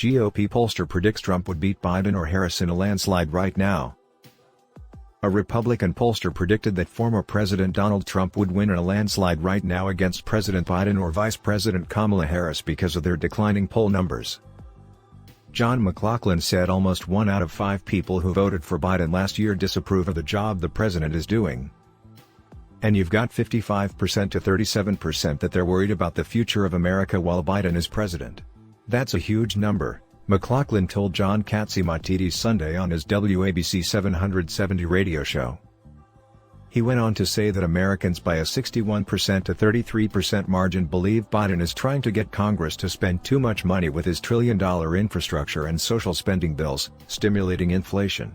GOP pollster predicts Trump would beat Biden or Harris in a landslide right now. A Republican pollster predicted that former President Donald Trump would win in a landslide right now against President Biden or Vice President Kamala Harris because of their declining poll numbers. John McLaughlin said almost 1 out of 5 people who voted for Biden last year disapprove of the job the president is doing. And you've got 55% to 37% that they're worried about the future of America while Biden is president. That's a huge number, McLaughlin told John Catsimatidis Sunday on his WABC 770 radio show. He went on to say that Americans by a 61% to 33% margin believe Biden is trying to get Congress to spend too much money with his trillion-dollar infrastructure and social spending bills, stimulating inflation.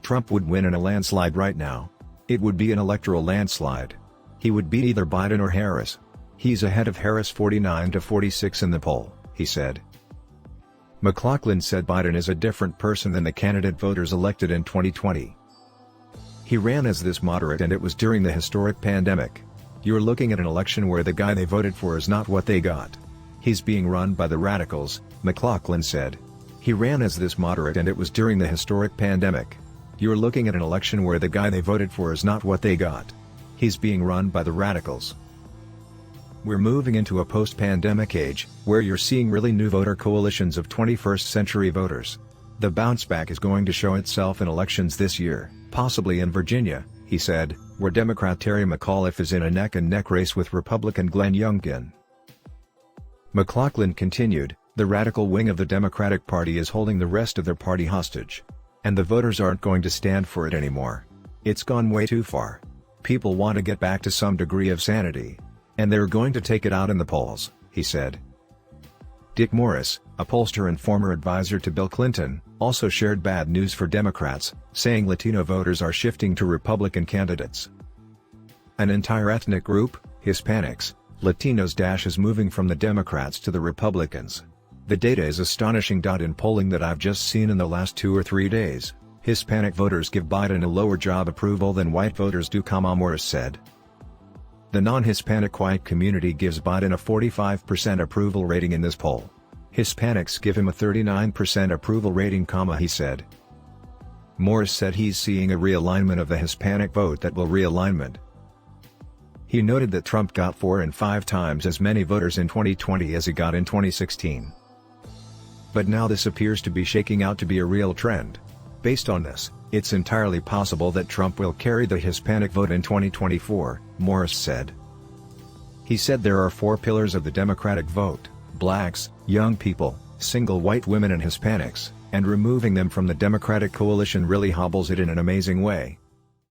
Trump would win in a landslide right now. It would be an electoral landslide. He would beat either Biden or Harris. He's ahead of Harris 49 to 46 in the poll, he said. McLaughlin said Biden is a different person than the candidate voters elected in 2020. He ran as this moderate and it was during the historic pandemic. You're looking at an election where the guy they voted for is not what they got. He's being run by the radicals, McLaughlin said. He ran as this moderate and it was during the historic pandemic. You're looking at an election where the guy they voted for is not what they got. He's being run by the radicals. We're moving into a post-pandemic age, where you're seeing really new voter coalitions of 21st-century voters. The bounce back is going to show itself in elections this year, possibly in Virginia, he said, where Democrat Terry McAuliffe is in a neck-and-neck race with Republican Glenn Youngkin. McLaughlin continued, the radical wing of the Democratic Party is holding the rest of their party hostage. And the voters aren't going to stand for it anymore. It's gone way too far. People want to get back to some degree of sanity. And they're going to take it out in the polls, he said. Dick Morris, a pollster and former advisor to Bill Clinton, also shared bad news for Democrats, saying Latino voters are shifting to Republican candidates. An entire ethnic group, Hispanics, Latinos, is moving from the Democrats to the Republicans. The data is astonishing. In polling that I've just seen in the last 2 or 3 days, Hispanic voters give Biden a lower job approval than white voters do, Morris said. The non-Hispanic white community gives Biden a 45% approval rating in this poll. Hispanics give him a 39% approval rating, he said. Morris said he's seeing a realignment of the Hispanic vote that will realignment. He noted that Trump got 4 and 5 times as many voters in 2020 as he got in 2016. But now this appears to be shaking out to be a real trend. Based on this, it's entirely possible that Trump will carry the Hispanic vote in 2024, Morris said. He said there are 4 pillars of the Democratic vote: blacks, young people, single white women and Hispanics, and removing them from the Democratic coalition really hobbles it in an amazing way.